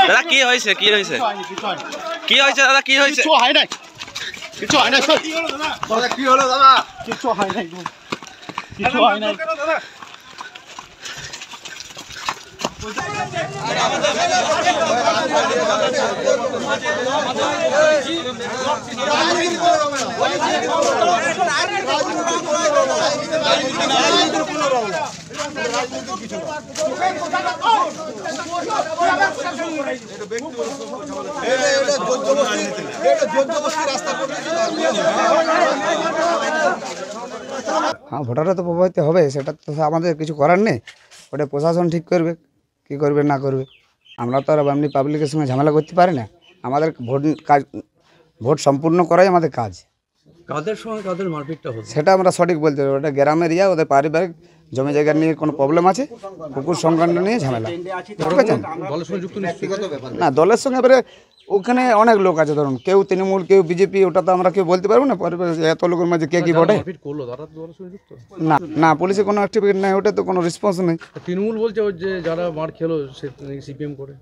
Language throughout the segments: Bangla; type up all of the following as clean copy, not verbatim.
দাদা কি হয়েছে কি হয়েছে কি হয়েছে দাদা কি হয়েছে কিছু হয় নাই কিছু হয় নাই দাদা কি হলো দাদা কিছু হয় নাই কিছু হয় নাই হ্যাঁ ভোটাররা তো প্রভাবিত হবে, সেটা তো আমাদের কিছু করার নেই, ওটা প্রশাসন ঠিক করবে কী করবে না করবে। আমরা তো আর এমনি পাবলিকের সঙ্গে ঝামেলা করতে পারি না। আমাদের ভোট সম্পূর্ণ করাই আমাদের কাজ। কাদের সঙ্গে কাদের মারপিটটা হচ্ছে সেটা আমরা সঠিক বলতে পারবো। ওটা গ্রামের ওদের পারিবারিক জমি জায়গা নিয়ে কোনো প্রবলেম আছে, কুকুর সংক্রান্ত নিয়ে ঝামেলা। না দলের সঙ্গে এবারে ওখানে অনেক লোক আছে, ধরুন কেউ তৃণমূল কেউ বিজেপি, ওটা তো আমরা কেউ বলতে পারবো না। এত লোকের মাঝে কে কী ভোটে না না পুলিশের কোনো অ্যাক্টিভিটি নেই, ওটা তো কোনো রেসপন্স নেই। তৃণমূল বলছে যে যারা মার খেলো সে সিপিএম করে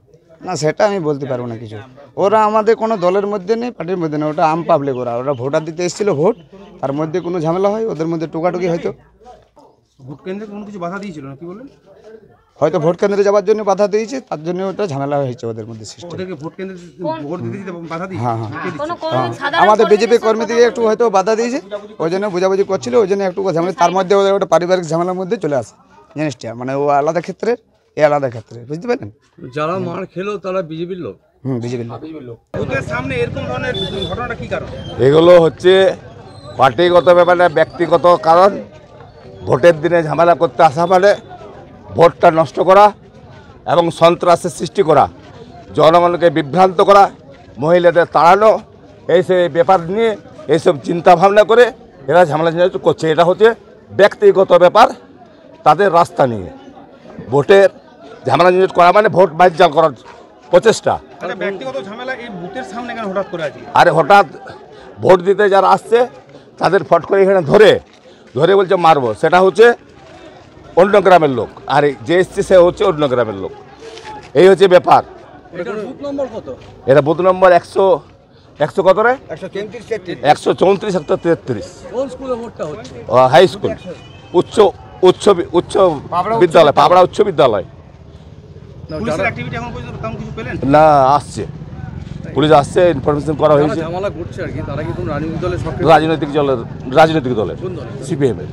না সেটা আমি বলতে পারবো না কিছু। ওরা আমাদের কোনো দলের মধ্যে নেই, পার্টির মধ্যে নেই, ওটা আম পাবলিক। ওরা ভোটার দিতে এসেছিলো, ভোট তার মধ্যে কোনো ঝামেলা হয়, ওদের মধ্যে টোকাটুকি হয়তো। ভোট কেন্দ্রে কোনো কিছু বাধা দিয়েছিল না কি বললেন? হয়তো ভোট কেন্দ্রে যাওয়ার জন্য বাধা দিয়েছে, তার জন্য ওটা ঝামেলা হয়েছে ওদের মধ্যে সিস্টেম। ওদেরকে ভোট কেন্দ্রে ভোট দিতে বাধা দিয়েছে? হ্যাঁ আমাদের বিজেপি কর্মী থেকে একটু হয়তো বাধা দিয়েছে, ওই জন্য বোঝাবুঝি করছিল, ওই জন্য একটু ঝামেলা। তার মধ্যে ওদের ওটা পারিবারিক ঝামেলার মধ্যে চলে আসে জিনিসটা, মানে ও আলাদা ক্ষেত্রে এ আলাদা ক্ষেত্রে, বুঝতে পারলেন? যারা মার খেলো তারা বিজেপির লোক। বিজেপির লোক। বুথের সামনে এরকম ধরনের ঘটনাটা কি কারণ? এগুলো হচ্ছে পার্টিগত ব্যাপারে, ব্যক্তিগত কারণ। ভোটের দিনে ঝামেলা করতে আসা মানে ভোটটা নষ্ট করা এবং সন্ত্রাসের সৃষ্টি করা, জনগণকে বিভ্রান্ত করা, মহিলাদের তাড়ানো, এইসব ব্যাপার নিয়ে এইসব চিন্তা ভাবনা করে এরা ঝামেলা করছে। এটা হচ্ছে ব্যক্তিগত ব্যাপার, তাদের রাস্তা নিয়ে। ভোটের ঝামেলা করা মানে ভোট বানচাল করার প্রচেষ্টা। ব্যক্তিগত ঝামেলা এই বুথের সামনে কেন হঠাৎ করে আছে? আরে হঠাৎ ভোট দিতে যারা আসছে তাদের ফট করে এখানে ধরে বলছে মারবো, সেটা হচ্ছে অন্য গ্রামের লোক, আর যে এসছে সে হচ্ছে অন্য গ্রামের লোক। এই হচ্ছে ব্যাপার। এটা বুথ নম্বর 100 কত রে? 134 133 হাই স্কুল, উচ্চ বিদ্যালয়, পাবড়া উচ্চ বিদ্যালয়। পুলিশের অ্যাক্টিভিটি এখন পর্যন্ত তেমন কিছু পেলেন না? আসছে পুলিশ, আসছে, ইনফরমেশন করা হয়েছে। রাজনৈতিক দলের সিপিএমের।